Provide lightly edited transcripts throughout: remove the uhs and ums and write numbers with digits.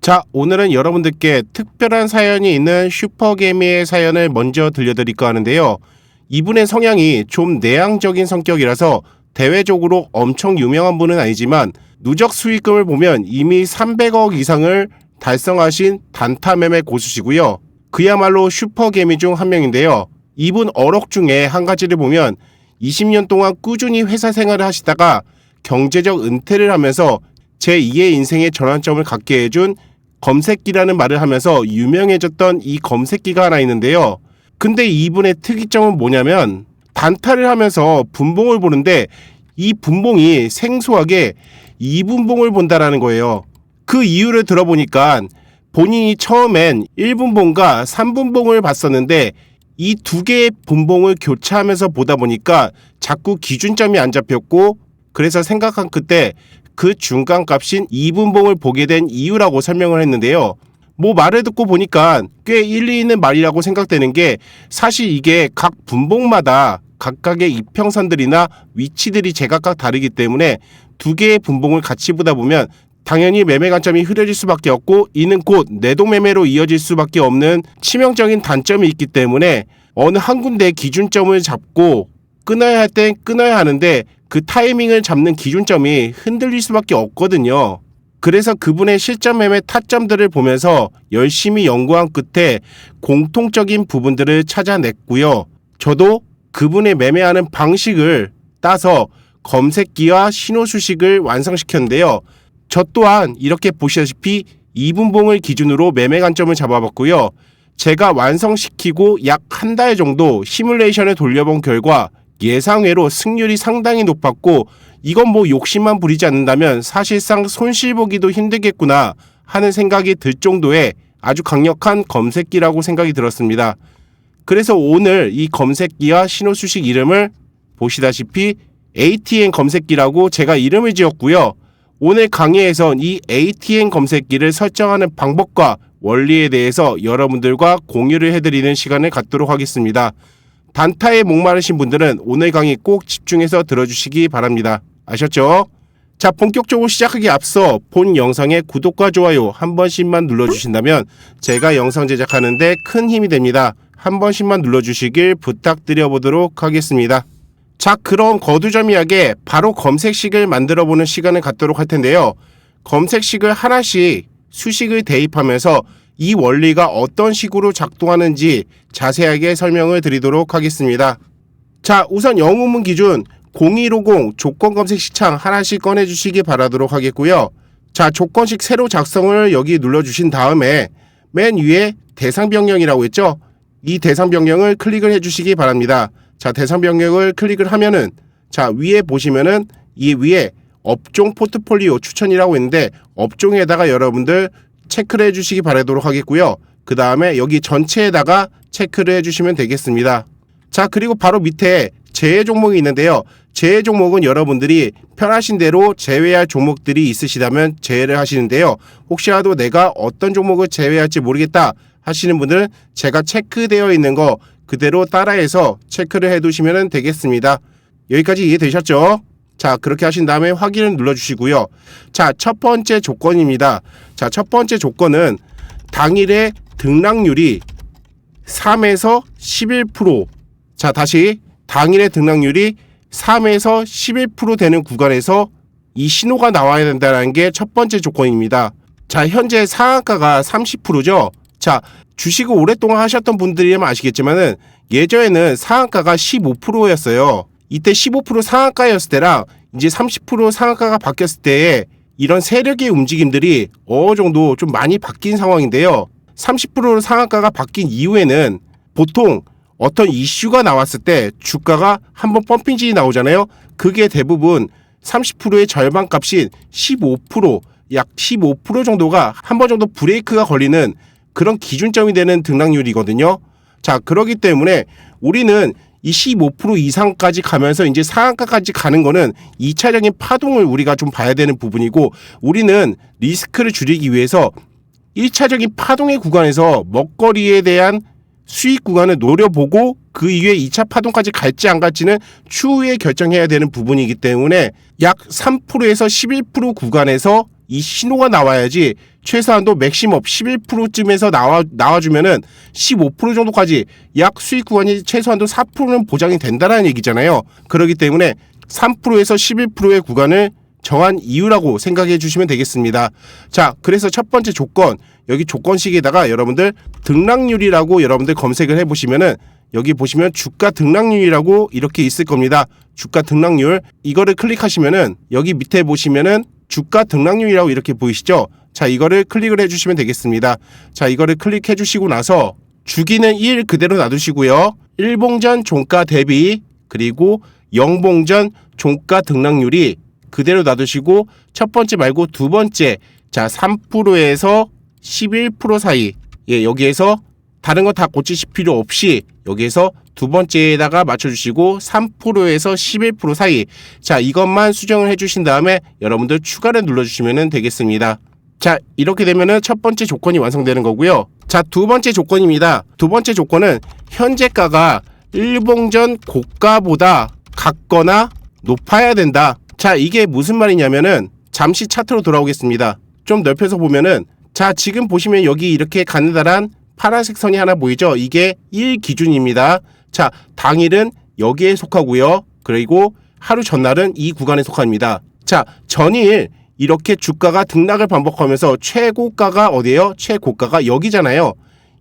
자, 오늘은 여러분들께 특별한 사연이 있는 슈퍼개미의 사연을 먼저 들려드릴까 하는데요. 이분의 성향이 좀 내향적인 성격이라서 대외적으로 엄청 유명한 분은 아니지만 누적 수익금을 보면 이미 300억 이상을 달성하신 단타 매매 고수시고요. 그야말로 슈퍼개미 중 한 명인데요. 이분 어록 중에 한 가지를 보면 20년 동안 꾸준히 회사 생활을 하시다가 경제적 은퇴를 하면서 제2의 인생의 전환점을 갖게 해준 검색기라는 말을 하면서 유명해졌던 이 검색기가 하나 있는데요. 근데 이분의 특이점은 뭐냐면 단타를 하면서 분봉을 보는데 이 분봉이 생소하게 2분봉을 본다라는 거예요. 그 이유를 들어보니까 본인이 처음엔 1분봉과 3분봉을 봤었는데 이 두 개의 분봉을 교차하면서 보다 보니까 자꾸 기준점이 안 잡혔고 그래서 생각한 그때 그 중간값인 2분봉을 보게 된 이유라고 설명을 했는데요. 말을 듣고 보니까 꽤 일리 있는 말이라고 생각되는 게 사실 이게 각 분봉마다 각각의 이평선들이나 위치들이 제각각 다르기 때문에 두 개의 분봉을 같이 보다 보면 당연히 매매 관점이 흐려질 수밖에 없고 이는 곧 내동매매로 이어질 수밖에 없는 치명적인 단점이 있기 때문에 어느 한 군데의 기준점을 잡고 끊어야 할 땐 끊어야 하는데 그 타이밍을 잡는 기준점이 흔들릴 수밖에 없거든요. 그래서 그분의 실전 매매 타점들을 보면서 열심히 연구한 끝에 공통적인 부분들을 찾아냈고요. 저도 그분의 매매하는 방식을 따서 검색기와 신호수식을 완성시켰는데요. 저 또한 이렇게 보시다시피 2분봉을 기준으로 매매 관점을 잡아봤고요. 제가 완성시키고 약 한 달 정도 시뮬레이션을 돌려본 결과 예상외로 승률이 상당히 높았고 이건 욕심만 부리지 않는다면 사실상 손실보기도 힘들겠구나 하는 생각이 들 정도의 아주 강력한 검색기라고 생각이 들었습니다. 그래서 오늘 이 검색기와 신호수식 이름을 보시다시피 ATN 검색기라고 제가 이름을 지었고요. 오늘 강의에선 이 ATN 검색기를 설정하는 방법과 원리에 대해서 여러분들과 공유를 해드리는 시간을 갖도록 하겠습니다. 단타에 목마르신 분들은 오늘 강의 꼭 집중해서 들어주시기 바랍니다. 아셨죠? 자, 본격적으로 시작하기 앞서 본 영상에 구독과 좋아요 한 번씩만 눌러주신다면 제가 영상 제작하는데 큰 힘이 됩니다. 한 번씩만 눌러주시길 부탁드려보도록 하겠습니다. 자, 그럼 거두절미하게 바로 검색식을 만들어보는 시간을 갖도록 할 텐데요. 검색식을 하나씩 수식을 대입하면서 이 원리가 어떤 식으로 작동하는지 자세하게 설명을 드리도록 하겠습니다. 자, 우선 영문문 기준 0150 조건검색 시창 하나씩 꺼내주시기 바라도록 하겠고요. 자, 조건식 새로 작성을 여기 눌러주신 다음에 맨 위에 대상 변경이라고 했죠? 이 대상 변경을 클릭을 해주시기 바랍니다. 자, 대상 변경을 클릭을 하면은 자, 위에 보시면은 이 위에 업종 포트폴리오 추천이라고 있는데 업종에다가 여러분들 체크를 해주시기 바라도록 하겠고요. 그 다음에 여기 전체에다가 체크를 해주시면 되겠습니다. 자, 그리고 바로 밑에 제외 종목이 있는데요. 제외 종목은 여러분들이 편하신 대로 제외할 종목들이 있으시다면 제외를 하시는데요. 혹시라도 내가 어떤 종목을 제외할지 모르겠다 하시는 분들은 제가 체크되어 있는 거 그대로 따라해서 체크를 해두시면 되겠습니다. 여기까지 이해되셨죠? 자, 그렇게 하신 다음에 확인을 눌러주시고요. 자, 첫 번째 조건입니다. 자, 첫 번째 조건은 당일의 등락률이 3에서 11%. 자, 다시 당일의 등락률이 3에서 11% 되는 구간에서 이 신호가 나와야 된다는 게 첫 번째 조건입니다. 자, 현재 상한가가 30%죠. 자, 주식을 오랫동안 하셨던 분들이라면 아시겠지만은 예전에는 상한가가 15%였어요. 이때 15% 상한가였을 때랑 이제 30% 상한가가 바뀌었을 때에 이런 세력의 움직임들이 어느 정도 좀 많이 바뀐 상황인데요. 30% 상한가가 바뀐 이후에는 보통 어떤 이슈가 나왔을 때 주가가 한번 펌핑진이 나오잖아요. 그게 대부분 30%의 절반 값인 15%, 약 15% 정도가 한 번 정도 브레이크가 걸리는 그런 기준점이 되는 등락률이거든요. 자, 그렇기 때문에 우리는 이 15% 이상까지 가면서 이제 상한가까지 가는 거는 2차적인 파동을 우리가 좀 봐야 되는 부분이고 우리는 리스크를 줄이기 위해서 1차적인 파동의 구간에서 먹거리에 대한 수익 구간을 노려보고 그 이후에 2차 파동까지 갈지 안 갈지는 추후에 결정해야 되는 부분이기 때문에 약 3%에서 11% 구간에서 이 신호가 나와야지 최소한도 맥시멈 11%쯤에서 나와주면은 15% 정도까지 약 수익 구간이 최소한도 4%는 보장이 된다는 얘기잖아요. 그렇기 때문에 3%에서 11%의 구간을 정한 이유라고 생각해 주시면 되겠습니다. 자, 그래서 첫 번째 조건, 여기 조건식에다가 여러분들 등락률이라고 여러분들 검색을 해보시면은 여기 보시면 주가 등락률이라고 이렇게 있을 겁니다. 주가 등락률, 이거를 클릭하시면은 여기 밑에 보시면은 주가 등락률이라고 이렇게 보이시죠? 자, 이거를 클릭을 해주시면 되겠습니다. 자, 이거를 클릭해 주시고 나서 주기는 1 그대로 놔두시고요. 일봉전 종가 대비 그리고 영봉전 종가 등락률이 그대로 놔두시고 첫 번째 말고 두 번째, 자 3%에서 11% 사이, 예, 여기에서 다른 거 다 고치실 필요 없이 여기에서 두 번째에다가 맞춰주시고 3%에서 11% 사이, 자 이것만 수정을 해주신 다음에 여러분들 추가를 눌러주시면 되겠습니다. 자, 이렇게 되면은 첫 번째 조건이 완성되는 거고요. 자, 두 번째 조건입니다. 두 번째 조건은 현재가가 일봉전 고가보다 같거나 높아야 된다. 자, 이게 무슨 말이냐면은 잠시 차트로 돌아오겠습니다. 좀 넓혀서 보면은, 자 지금 보시면 여기 이렇게 가느다란 파란색 선이 하나 보이죠? 이게 1 기준입니다. 자, 당일은 여기에 속하고요. 그리고 하루 전날은 이 구간에 속합니다. 자, 전일 이렇게 주가가 등락을 반복하면서 최고가가 어디예요? 최고가가 여기잖아요.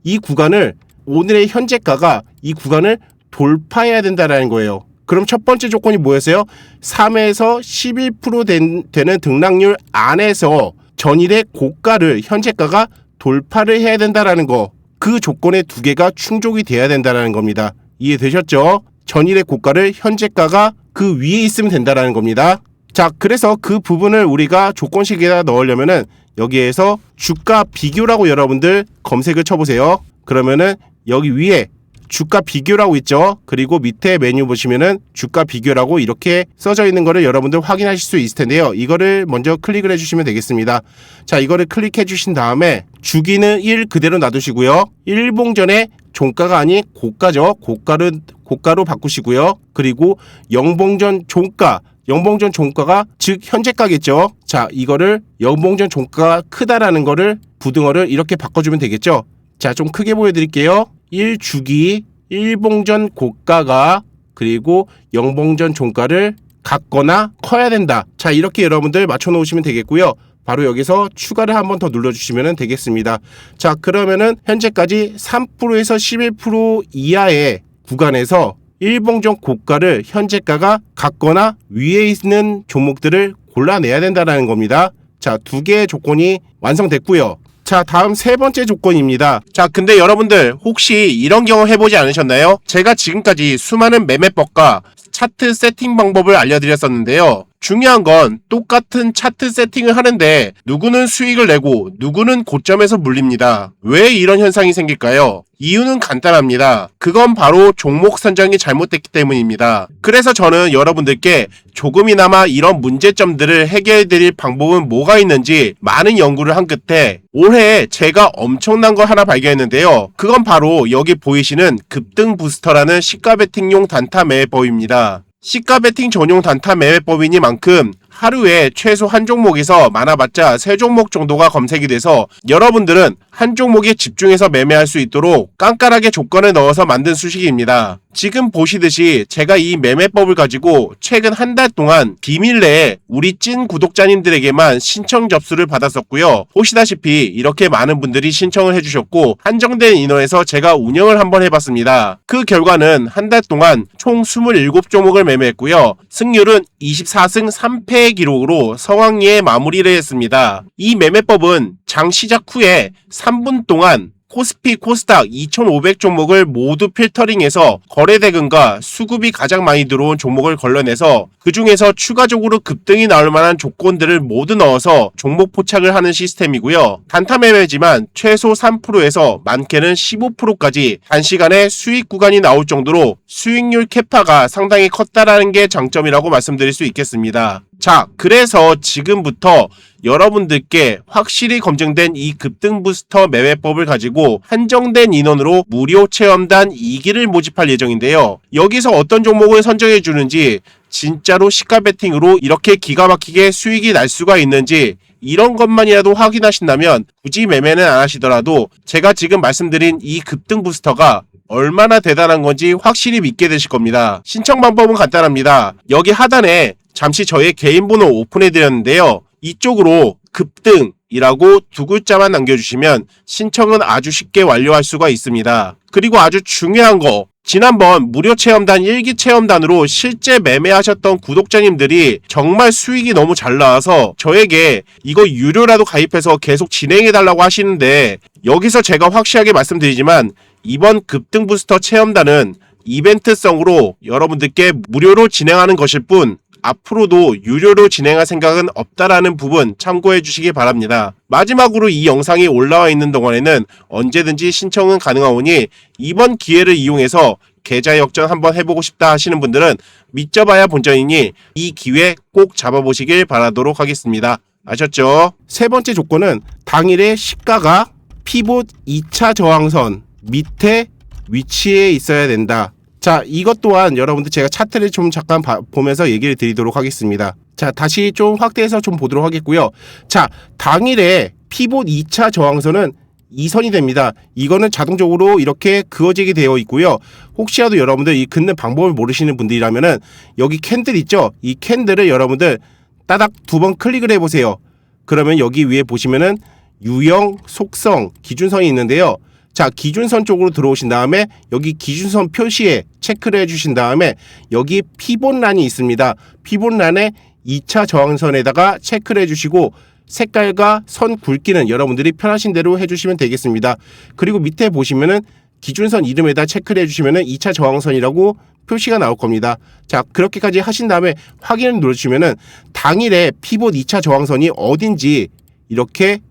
이 구간을, 오늘의 현재가가 이 구간을 돌파해야 된다는 거예요. 그럼 첫 번째 조건이 뭐였어요? 3에서 11% 되는 등락률 안에서 전일의 고가를, 현재가가 돌파를 해야 된다는 거. 그 조건의 두 개가 충족이 돼야 된다는 겁니다. 이해되셨죠? 전일의 고가를 현재가가 그 위에 있으면 된다는 겁니다. 자, 그래서 그 부분을 우리가 조건식에다 넣으려면은 여기에서 주가 비교라고 여러분들 검색을 쳐보세요. 그러면은 여기 위에 주가 비교라고 있죠. 그리고 밑에 메뉴 보시면은 주가 비교라고 이렇게 써져 있는 거를 여러분들 확인하실 수 있을 텐데요. 이거를 먼저 클릭을 해주시면 되겠습니다. 자, 이거를 클릭해 주신 다음에 주기는 1 그대로 놔두시고요. 일봉전의 종가가 아닌 고가죠. 고가로 바꾸시고요. 그리고 영봉전 종가, 영봉전 종가가 즉 현재가겠죠. 자, 이거를 영봉전 종가가 크다라는 거를 부등호를 이렇게 바꿔주면 되겠죠. 자, 좀 크게 보여드릴게요. 1주기 일봉전 고가가 그리고 영봉전 종가를 같거나 커야 된다. 자, 이렇게 여러분들 맞춰 놓으시면 되겠고요. 바로 여기서 추가를 한번 더 눌러주시면 되겠습니다. 자, 그러면은 현재까지 3%에서 11% 이하의 구간에서 일봉전 고가를 현재가가 같거나 위에 있는 종목들을 골라내야 된다는 겁니다. 자, 두 개의 조건이 완성됐고요. 자, 다음 세 번째 조건입니다. 자, 근데 여러분들 혹시 이런 경험 해보지 않으셨나요? 제가 지금까지 수많은 매매법과 차트 세팅 방법을 알려드렸었는데요. 중요한 건 똑같은 차트 세팅을 하는데 누구는 수익을 내고 누구는 고점에서 물립니다. 왜 이런 현상이 생길까요? 이유는 간단합니다. 그건 바로 종목 선정이 잘못됐기 때문입니다. 그래서 저는 여러분들께 조금이나마 이런 문제점들을 해결해 드릴 방법은 뭐가 있는지 많은 연구를 한 끝에 올해 제가 엄청난 거 하나 발견했는데요. 그건 바로 여기 보이시는 급등 부스터라는 시가 베팅용 단타 매매법입니다. 시가 베팅 전용 단타 매매법이니만큼 하루에 최소 한 종목에서 많아봤자 3종목 정도가 검색이 돼서 여러분들은 한 종목에 집중해서 매매할 수 있도록 깐깐하게 조건을 넣어서 만든 수식입니다. 지금 보시듯이 제가 이 매매법을 가지고 최근 한 달 동안 비밀 내에 우리 찐 구독자님들에게만 신청 접수를 받았었고요. 보시다시피 이렇게 많은 분들이 신청을 해주셨고 한정된 인원에서 제가 운영을 한번 해봤습니다. 그 결과는 한 달 동안 총 27종목을 매매했고요. 승률은 24승 3패의 기록으로 성황리에 마무리를 했습니다. 이 매매법은 장 시작 후에 3분 동안 코스피, 코스닥 2,500 종목을 모두 필터링해서 거래대금과 수급이 가장 많이 들어온 종목을 걸러내서 그 중에서 추가적으로 급등이 나올 만한 조건들을 모두 넣어서 종목 포착을 하는 시스템이고요. 단타 매매지만 최소 3%에서 많게는 15%까지 단시간에 수익 구간이 나올 정도로 수익률 캐파가 상당히 컸다라는 게 장점이라고 말씀드릴 수 있겠습니다. 자, 그래서 지금부터 여러분들께 확실히 검증된 이 급등 부스터 매매법을 가지고 한정된 인원으로 무료 체험단 2기를 모집할 예정인데요. 여기서 어떤 종목을 선정해 주는지, 진짜로 시가 베팅으로 이렇게 기가 막히게 수익이 날 수가 있는지 이런 것만이라도 확인하신다면 굳이 매매는 안 하시더라도 제가 지금 말씀드린 이 급등 부스터가 얼마나 대단한 건지 확실히 믿게 되실 겁니다. 신청 방법은 간단합니다. 여기 하단에 잠시 저의 개인 번호 오픈해 드렸는데요. 이쪽으로 급등이라고 두 글자만 남겨주시면 신청은 아주 쉽게 완료할 수가 있습니다. 그리고 아주 중요한 거, 지난번 무료 체험단 1기 체험단으로 실제 매매하셨던 구독자님들이 정말 수익이 너무 잘 나와서 저에게 이거 유료라도 가입해서 계속 진행해달라고 하시는데, 여기서 제가 확실하게 말씀드리지만 이번 급등 부스터 체험단은 이벤트성으로 여러분들께 무료로 진행하는 것일 뿐 앞으로도 유료로 진행할 생각은 없다라는 부분 참고해 주시기 바랍니다. 마지막으로 이 영상이 올라와 있는 동안에는 언제든지 신청은 가능하오니 이번 기회를 이용해서 계좌 역전 한번 해보고 싶다 하시는 분들은 믿져봐야 본전이니 이 기회 꼭 잡아보시길 바라도록 하겠습니다. 아셨죠? 세 번째 조건은 당일의 시가가 피봇 2차 저항선 밑에 위치해 있어야 된다. 자, 이것 또한 여러분들 제가 차트를 좀 잠깐 보면서 얘기를 드리도록 하겠습니다. 자, 다시 좀 확대해서 좀 보도록 하겠고요. 자, 당일에 피봇 2차 저항선은 이 선이 됩니다. 이거는 자동적으로 이렇게 그어지게 되어 있고요. 혹시라도 여러분들 이 긋는 방법을 모르시는 분들이라면은 여기 캔들 있죠? 이 캔들을 여러분들 따닥 두 번 클릭을 해보세요. 그러면 여기 위에 보시면은 유형, 속성, 기준선이 있는데요. 자, 기준선 쪽으로 들어오신 다음에 여기 기준선 표시에 체크를 해주신 다음에 여기 피봇란이 있습니다. 피봇란에 2차 저항선에다가 체크를 해주시고 색깔과 선 굵기는 여러분들이 편하신 대로 해주시면 되겠습니다. 그리고 밑에 보시면은 기준선 이름에다 체크를 해주시면은 2차 저항선이라고 표시가 나올 겁니다. 자, 그렇게까지 하신 다음에 확인을 눌러주시면은 당일에 피봇 2차 저항선이 어딘지 이렇게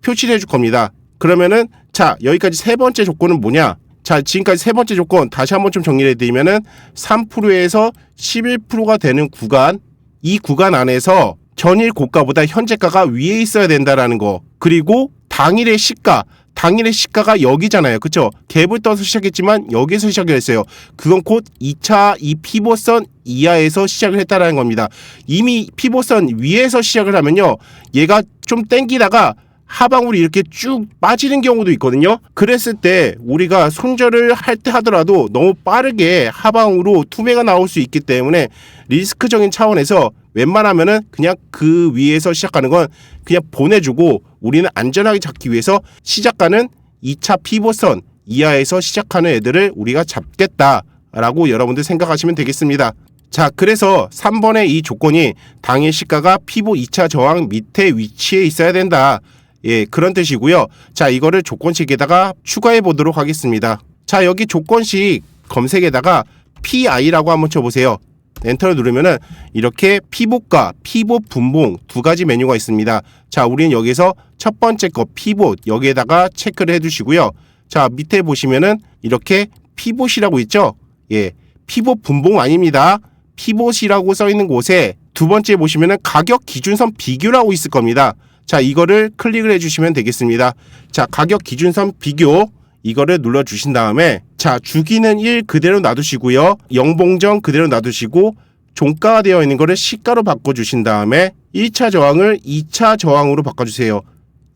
표시를 해줄 겁니다. 그러면은 자, 여기까지 세 번째 조건은 뭐냐? 자, 지금까지 세 번째 조건 다시 한번 좀 정리를 해드리면은 3%에서 11%가 되는 구간, 이 구간 안에서 전일 고가보다 현재가가 위에 있어야 된다라는 거. 그리고 당일의 시가가 여기잖아요. 그쵸? 갭을 떠서 시작했지만 여기서 시작을 했어요. 그건 곧 2차 이 피봇선 이하에서 시작을 했다라는 겁니다. 이미 피봇선 위에서 시작을 하면요, 얘가 좀 땡기다가 하방으로 이렇게 쭉 빠지는 경우도 있거든요. 그랬을 때 우리가 손절을 할 때 하더라도 너무 빠르게 하방으로 투매가 나올 수 있기 때문에 리스크적인 차원에서 웬만하면은 그냥 그 위에서 시작하는 건 그냥 보내주고 우리는 안전하게 잡기 위해서 시작가는 2차 피봇선 이하에서 시작하는 애들을 우리가 잡겠다라고 여러분들 생각하시면 되겠습니다. 자, 그래서 3번의 이 조건이 당일 시가가 피봇 2차 저항 밑에 위치해 있어야 된다. 예, 그런 뜻이고요. 자, 이거를 조건식에다가 추가해 보도록 하겠습니다. 자, 여기 조건식 검색에다가 PI라고 한번 쳐보세요. 엔터를 누르면은 이렇게 피봇과 피봇 분봉 두 가지 메뉴가 있습니다. 자, 우리는 여기서 첫 번째 거 피봇 여기에다가 체크를 해주시고요. 자, 밑에 보시면은 이렇게 피봇이라고 있죠. 예, 피봇 분봉 아닙니다. 피봇이라고 써 있는 곳에 두 번째 보시면은 가격 기준선 비교라고 있을 겁니다. 자, 이거를 클릭을 해주시면 되겠습니다. 자, 가격 기준선 비교 이거를 눌러주신 다음에 자, 주기는 1 그대로 놔두시고요. 영봉정 그대로 놔두시고 종가가 되어 있는 거를 시가로 바꿔주신 다음에 1차 저항을 2차 저항으로 바꿔주세요.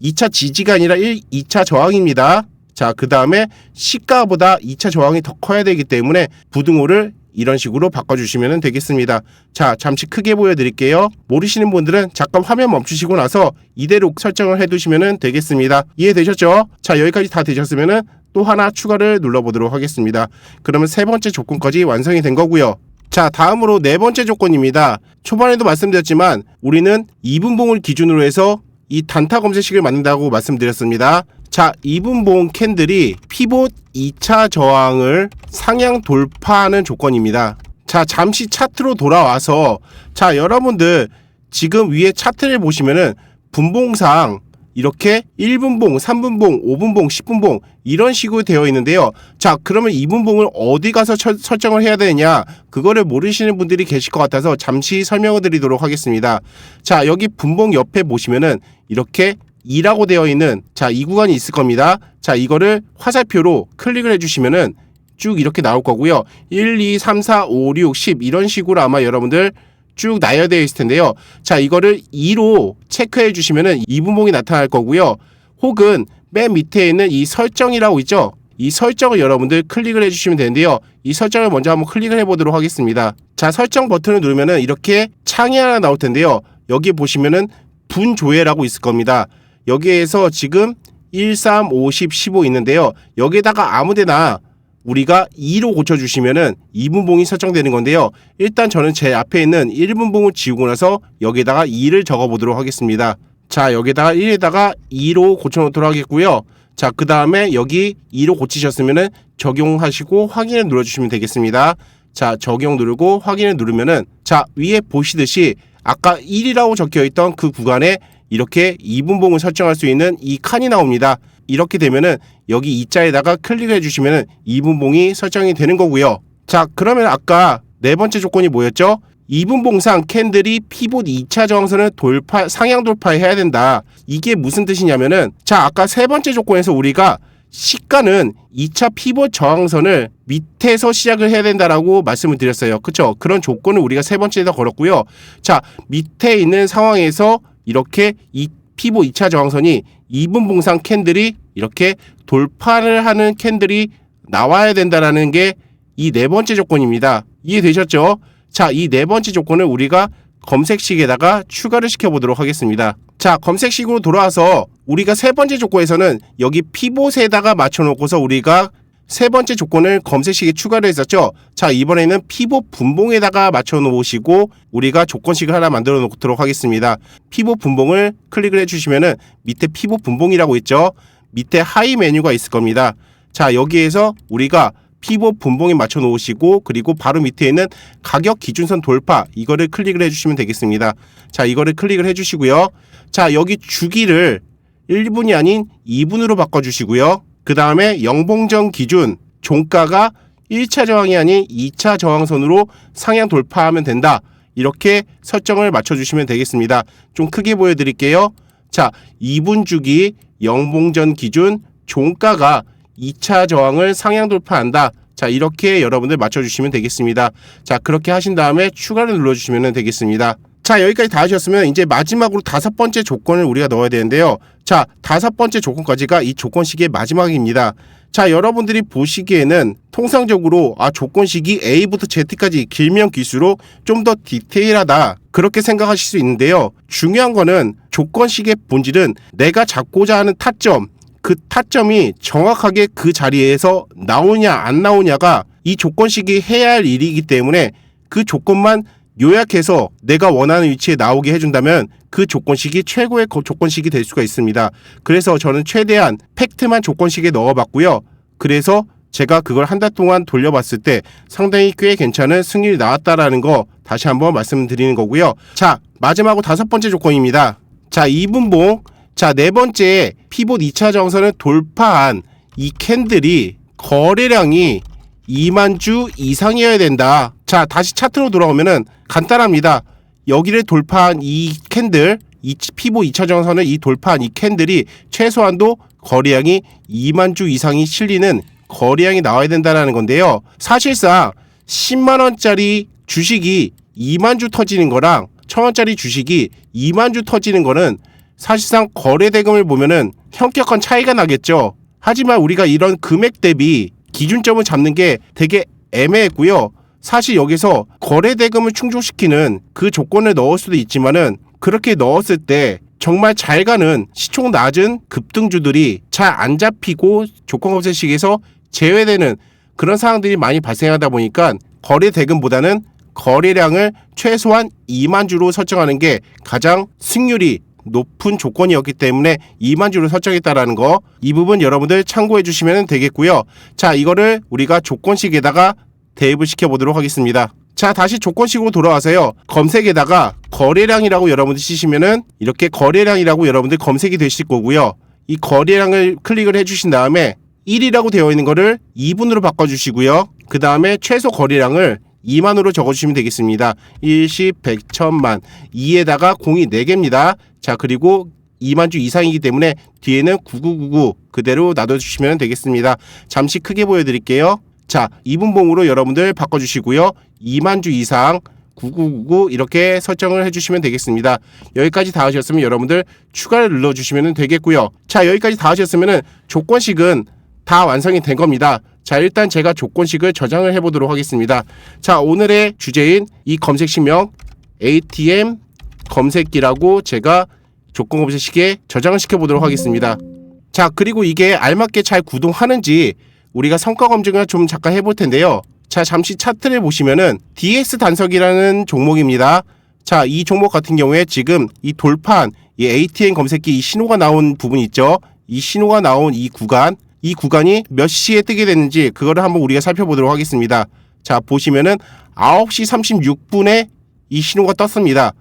2차 지지가 아니라 2차 저항입니다. 자, 그 다음에 시가보다 2차 저항이 더 커야 되기 때문에 부등호를 이런 식으로 바꿔주시면 되겠습니다. 자, 잠시 크게 보여드릴게요. 모르시는 분들은 잠깐 화면 멈추시고 나서 이대로 설정을 해두시면 되겠습니다. 이해되셨죠? 자, 여기까지 다 되셨으면 또 하나 추가를 눌러보도록 하겠습니다. 그러면 세 번째 조건까지 완성이 된 거고요. 자, 다음으로 네 번째 조건입니다. 초반에도 말씀드렸지만 우리는 2분봉을 기준으로 해서 이 단타 검색식을 만든다고 말씀드렸습니다. 자, 2분봉 캔들이 피봇 2차 저항을 상향 돌파하는 조건입니다. 자, 잠시 차트로 돌아와서 자, 여러분들 지금 위에 차트를 보시면은 분봉상 이렇게 1분봉, 3분봉, 5분봉, 10분봉 이런 식으로 되어 있는데요. 자, 그러면 2분봉을 어디 가서 설정을 해야 되냐, 그거를 모르시는 분들이 계실 것 같아서 잠시 설명을 드리도록 하겠습니다. 자, 여기 분봉 옆에 보시면은 이렇게 2라고 되어 있는 자, 이 구간이 있을 겁니다. 자, 이거를 화살표로 클릭을 해주시면은 쭉 이렇게 나올 거고요. 1, 2, 3, 4, 5, 6, 10 이런 식으로 아마 여러분들 쭉 나열되어 있을 텐데요. 자, 이거를 2로 체크해 주시면은 이분봉이 나타날 거고요. 혹은 맨 밑에 있는 이 설정이라고 있죠. 이 설정을 여러분들 클릭을 해주시면 되는데요. 이 설정을 먼저 한번 클릭을 해보도록 하겠습니다. 자, 설정 버튼을 누르면은 이렇게 창이 하나 나올 텐데요. 여기 보시면은 분조회라고 있을 겁니다. 여기에서 지금 1, 3, 50, 15 있는데요. 여기에다가 아무데나 우리가 2로 고쳐주시면은 2분봉이 설정되는 건데요. 일단 저는 제 앞에 있는 1분봉을 지우고 나서 여기에다가 2를 적어보도록 하겠습니다. 자, 여기다가 1에다가 2로 고쳐놓도록 하겠고요. 자, 그 다음에 여기 2로 고치셨으면은 적용하시고 확인을 눌러주시면 되겠습니다. 자, 적용 누르고 확인을 누르면은 자, 위에 보시듯이 아까 1이라고 적혀있던 그 구간에 이렇게 2분봉을 설정할 수 있는 이 칸이 나옵니다. 이렇게 되면은 여기 2자에다가 클릭을 해주시면은 2분봉이 설정이 되는 거고요. 자, 그러면 아까 네 번째 조건이 뭐였죠? 2분봉상 캔들이 피봇 2차 저항선을 상향 돌파해야 된다. 이게 무슨 뜻이냐면은 자, 아까 세 번째 조건에서 우리가 시가는 2차 피봇 저항선을 밑에서 시작을 해야 된다라고 말씀을 드렸어요. 그쵸? 그런 조건을 우리가 세 번째에다 걸었고요. 자, 밑에 있는 상황에서 이렇게 이 피봇 2차 저항선이 2분봉상 캔들이 이렇게 돌파를 하는 캔들이 나와야 된다라는 게 이 네 번째 조건입니다. 이해되셨죠? 자, 이 네 번째 조건을 우리가 검색식에다가 추가를 시켜보도록 하겠습니다. 자, 검색식으로 돌아와서 우리가 세 번째 조건에서는 여기 피봇에다가 맞춰놓고서 우리가 세 번째 조건을 검색식에 추가를 했었죠. 자, 이번에는 피봇 분봉에다가 맞춰놓으시고 우리가 조건식을 하나 만들어 놓도록 하겠습니다. 피봇 분봉을 클릭을 해주시면은 밑에 피봇 분봉이라고 있죠. 밑에 하이 메뉴가 있을 겁니다. 자, 여기에서 우리가 피봇 분봉에 맞춰 놓으시고 그리고 바로 밑에 있는 가격 기준선 돌파 이거를 클릭을 해주시면 되겠습니다. 자, 이거를 클릭을 해주시고요. 자, 여기 주기를 1분이 아닌 2분으로 바꿔주시고요. 그 다음에 영봉전 기준 종가가 1차 저항이 아닌 2차 저항선으로 상향 돌파하면 된다. 이렇게 설정을 맞춰주시면 되겠습니다. 좀 크게 보여드릴게요. 자, 2분 주기 영봉전 기준 종가가 2차 저항을 상향 돌파한다. 자, 이렇게 여러분들 맞춰주시면 되겠습니다. 자, 그렇게 하신 다음에 추가를 눌러주시면 되겠습니다. 자, 여기까지 다 하셨으면 이제 마지막으로 다섯 번째 조건을 우리가 넣어야 되는데요. 자, 다섯 번째 조건까지가 이 조건식의 마지막입니다. 자, 여러분들이 보시기에는 통상적으로 조건식이 A부터 Z까지 길면 길수록 좀 더 디테일하다 그렇게 생각하실 수 있는데요. 중요한 거는 조건식의 본질은 내가 잡고자 하는 타점 그 타점이 정확하게 그 자리에서 나오냐 안 나오냐가 이 조건식이 해야 할 일이기 때문에 그 조건만 요약해서 내가 원하는 위치에 나오게 해준다면 그 조건식이 최고의 조건식이 될 수가 있습니다. 그래서 저는 최대한 팩트만 조건식에 넣어봤고요. 그래서 제가 그걸 한 달 동안 돌려봤을 때 상당히 꽤 괜찮은 승률이 나왔다라는 거 다시 한번 말씀드리는 거고요. 자, 마지막으로 다섯 번째 조건입니다. 자, 2분봉. 자, 네 번째 피봇 2차 저항선을 돌파한 이 캔들이 거래량이 2만 주 이상이어야 된다. 자, 다시 차트로 돌아오면은 간단합니다. 여기를 돌파한 이 캔들, 이 피봇 2차 저항선을 돌파한 이 캔들이 최소한도 거래량이 2만 주 이상이 실리는 거래량이 나와야 된다는 건데요. 사실상 10만원짜리 주식이 2만 주 터지는 거랑 1000원짜리 주식이 2만 주 터지는 거는 사실상 거래 대금을 보면은 현격한 차이가 나겠죠. 하지만 우리가 이런 금액 대비 기준점을 잡는 게 되게 애매했고요. 사실 여기서 거래 대금을 충족시키는 그 조건을 넣을 수도 있지만은 그렇게 넣었을 때 정말 잘 가는 시총 낮은 급등주들이 잘 안 잡히고 조건 검색식에서 제외되는 그런 상황들이 많이 발생하다 보니까 거래 대금보다는 거래량을 최소한 2만 주로 설정하는 게 가장 승률이 높은 조건이었기 때문에 2만 주로 설정했다라는 거, 이 부분 여러분들 참고해 주시면 되겠고요. 자, 이거를 우리가 조건식에다가 대입을 시켜보도록 하겠습니다. 자, 다시 조건식으로 돌아와서요. 검색에다가 거래량이라고 여러분들 치시면은 이렇게 거래량이라고 여러분들 검색이 되실 거고요. 이 거래량을 클릭을 해주신 다음에 1이라고 되어 있는 거를 2분으로 바꿔주시고요. 그 다음에 최소 거래량을 2만으로 적어주시면 되겠습니다. 1, 10, 100, 1000만 2에다가 공이 4개입니다. 자, 그리고 2만 주 이상이기 때문에 뒤에는 9999 그대로 놔둬주시면 되겠습니다. 잠시 크게 보여드릴게요. 자, 2분봉으로 여러분들 바꿔주시고요. 2만 주 이상 9999 이렇게 설정을 해주시면 되겠습니다. 여기까지 다 하셨으면 여러분들 추가를 눌러주시면 되겠고요. 자, 여기까지 다 하셨으면 조건식은 다 완성이 된 겁니다. 자, 일단 제가 조건식을 저장을 해보도록 하겠습니다. 자, 오늘의 주제인 이 검색식명 ATM 검색기라고 제가 조건 검색식에 저장을 시켜보도록 하겠습니다. 자, 그리고 이게 알맞게 잘 구동하는지 우리가 성과 검증을 좀 잠깐 해볼 텐데요. 자, 잠시 차트를 보시면은 DS 단석이라는 종목입니다. 자, 이 종목 같은 경우에 지금 이 돌판, 이 ATM 검색기 이 신호가 나온 부분 있죠? 이 신호가 나온 이 구간이 몇 시에 뜨게 됐는지 그거를 한번 우리가 살펴보도록 하겠습니다. 자, 보시면은 9시 36분에 이 신호가 떴습니다.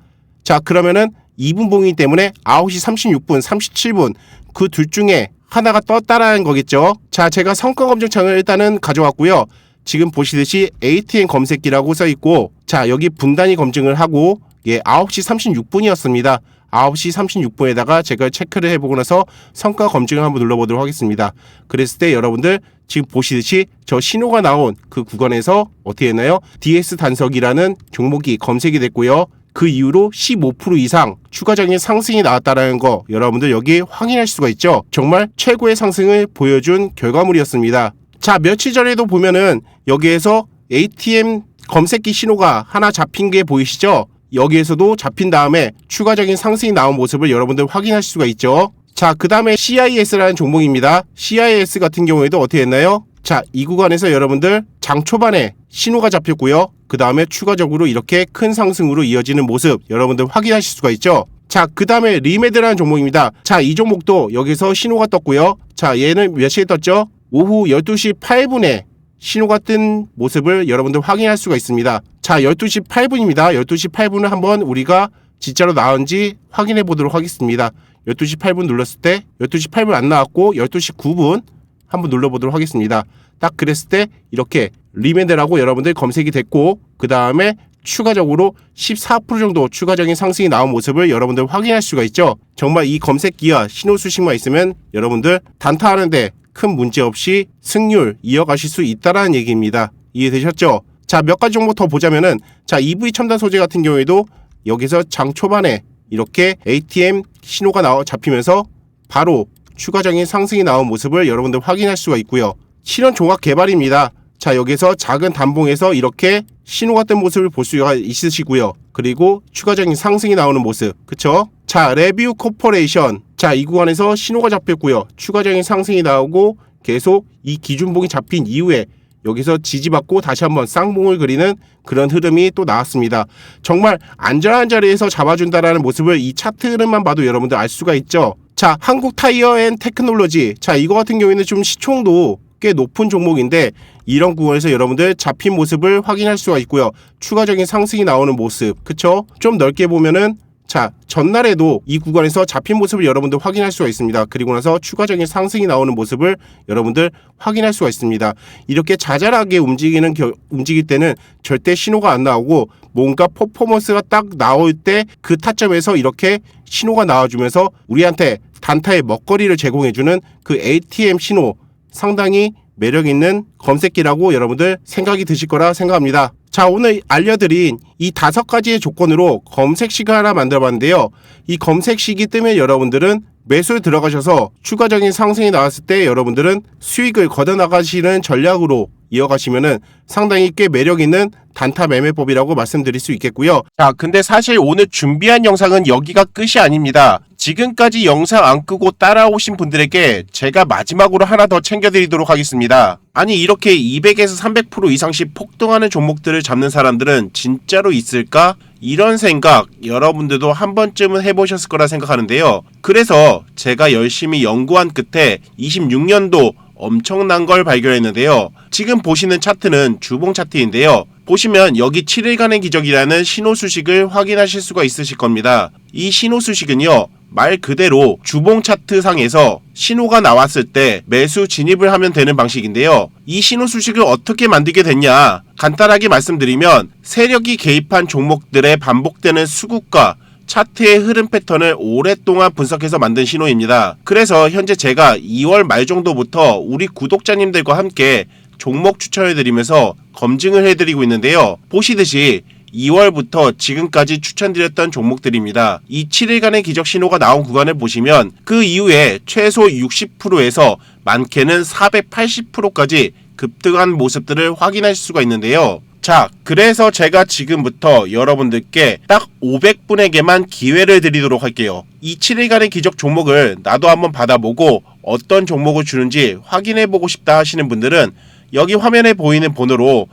자, 그러면은 2분 봉이기 때문에 9시 36분, 37분 그 둘 중에 하나가 떴다라는 거겠죠. 자, 제가 성과 검증창을 일단은 가져왔고요. 지금 보시듯이 ATM 검색기라고 써 있고, 자, 여기 분단위 검증을 하고, 9시 36분이었습니다. 9시 36분에다가 제가 체크를 해보고 나서 성과 검증을 한번 눌러보도록 하겠습니다. 그랬을 때 여러분들 지금 보시듯이 저 신호가 나온 그 구간에서 어떻게 했나요? DS 단석이라는 종목이 검색이 됐고요. 그 이후로 15% 이상 추가적인 상승이 나왔다는 거 여러분들 여기 확인할 수가 있죠. 정말 최고의 상승을 보여준 결과물이었습니다. 자, 며칠 전에도 보면은 여기에서 ATM 검색기 신호가 하나 잡힌 게 보이시죠? 여기에서도 잡힌 다음에 추가적인 상승이 나온 모습을 여러분들 확인할 수가 있죠. 자, 그 다음에 CIS라는 종목입니다. CIS 같은 경우에도 어떻게 했나요? 자, 이 구간에서 여러분들 장 초반에 신호가 잡혔고요. 그 다음에 추가적으로 이렇게 큰 상승으로 이어지는 모습 여러분들 확인하실 수가 있죠. 자, 그 다음에 리메드라는 종목입니다. 자, 이 종목도 여기서 신호가 떴고요. 자, 얘는 몇 시에 떴죠? 오후 12시 8분에 신호가 뜬 모습을 여러분들 확인할 수가 있습니다. 자, 12시 8분입니다. 12시 8분을 한번 우리가 진짜로 나온지 확인해 보도록 하겠습니다. 12시 8분 눌렀을 때 12시 8분 안 나왔고 12시 9분 한번 눌러보도록 하겠습니다. 딱 그랬을 때 이렇게 리메드라고 여러분들 검색이 됐고, 그 다음에 추가적으로 14% 정도 추가적인 상승이 나온 모습을 여러분들 확인할 수가 있죠. 정말 이 검색기와 신호 수식만 있으면 여러분들 단타하는데 큰 문제 없이 승률 이어가실 수 있다라는 얘기입니다. 이해되셨죠? 자, 몇 가지 정보 더 보자면은, 자, EV 첨단 소재 같은 경우에도 여기서 장 초반에 이렇게 ATM 신호가 잡히면서 바로 추가적인 상승이 나온 모습을 여러분들 확인할 수가 있고요. 실현 종합 개발입니다. 자, 여기서 작은 단봉에서 이렇게 신호가 뜬 모습을 볼 수가 있으시고요. 그리고 추가적인 상승이 나오는 모습, 그쵸? 자, 레뷰 코퍼레이션. 자, 이 구간에서 신호가 잡혔고요. 추가적인 상승이 나오고 계속 이 기준봉이 잡힌 이후에 여기서 지지받고 다시 한번 쌍봉을 그리는 그런 흐름이 또 나왔습니다. 정말 안전한 자리에서 잡아준다라는 모습을 이 차트 흐름만 봐도 여러분들 알 수가 있죠. 자, 한국 타이어 앤 테크놀로지. 자, 이거 같은 경우에는 좀 시총도 꽤 높은 종목인데 이런 구간에서 여러분들 잡힌 모습을 확인할 수가 있고요. 추가적인 상승이 나오는 모습, 그쵸? 좀 넓게 보면은, 자, 전날에도 이 구간에서 잡힌 모습을 여러분들 확인할 수가 있습니다. 그리고 나서 추가적인 상승이 나오는 모습을 여러분들 확인할 수가 있습니다. 이렇게 자잘하게 움직일 때는 절대 신호가 안 나오고, 뭔가 퍼포먼스가 딱 나올 때 그 타점에서 이렇게 신호가 나와주면서 우리한테 단타의 먹거리를 제공해주는 그 ATM 신호, 상당히 매력있는 검색기라고 여러분들 생각이 드실 거라 생각합니다. 자, 오늘 알려드린 이 5가지의 조건으로 검색식을 하나 만들어봤는데요. 이 검색식이 뜨면 여러분들은 매수에 들어가셔서 추가적인 상승이 나왔을 때 여러분들은 수익을 걷어나가시는 전략으로 이어가시면은 상당히 꽤 매력있는 단타 매매법이라고 말씀드릴 수 있겠고요. 자, 근데 사실 오늘 준비한 영상은 여기가 끝이 아닙니다. 지금까지 영상 안 끄고 따라오신 분들에게 제가 마지막으로 하나 더 챙겨드리도록 하겠습니다. 아니, 이렇게 200에서 300% 이상씩 폭등하는 종목들을 잡는 사람들은 진짜로 있을까? 이런 생각 여러분들도 한 번쯤은 해보셨을 거라 생각하는데요. 그래서 제가 열심히 연구한 끝에 26년도 엄청난 걸 발견했는데요. 지금 보시는 차트는 주봉 차트인데요. 보시면 여기 7일간의 기적이라는 신호 수식을 확인하실 수가 있으실 겁니다. 이 신호 수식은요, 말 그대로 주봉 차트 상에서 신호가 나왔을 때 매수 진입을 하면 되는 방식인데요. 이 신호 수식을 어떻게 만들게 됐냐? 간단하게 말씀드리면 세력이 개입한 종목들의 반복되는 수급과 차트의 흐름 패턴을 오랫동안 분석해서 만든 신호입니다. 그래서 현재 제가 2월 말 정도부터 우리 구독자님들과 함께 종목 추천해드리면서 검증을 해드리고 있는데요. 보시듯이 2월부터 지금까지 추천드렸던 종목들입니다. 이 7일간의 기적 신호가 나온 구간을 보시면 그 이후에 최소 60%에서 많게는 480%까지 급등한 모습들을 확인할 수가 있는데요. 자, 그래서 제가 지금부터 여러분들께 딱 500분에게만 기회를 드리도록 할게요. 이 7일간의 기적 종목을 나도 한번 받아보고 어떤 종목을 주는지 확인해보고 싶다 하시는 분들은 여기 화면에 보이는 번호로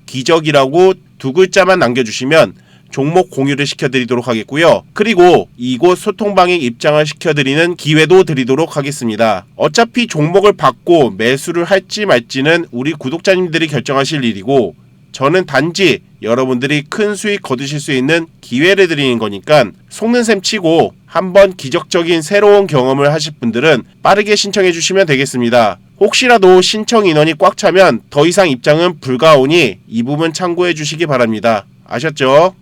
기적이라고 두 글자만 남겨주시면 종목 공유를 시켜드리도록 하겠고요. 그리고 이곳 소통방에 입장을 시켜드리는 기회도 드리도록 하겠습니다. 어차피 종목을 받고 매수를 할지 말지는 우리 구독자님들이 결정하실 일이고 저는 단지 여러분들이 큰 수익 거두실 수 있는 기회를 드리는 거니까 속는 셈 치고 한번 기적적인 새로운 경험을 하실 분들은 빠르게 신청해 주시면 되겠습니다. 혹시라도 신청 인원이 꽉 차면 더 이상 입장은 불가하오니 이 부분 참고해 주시기 바랍니다. 아셨죠?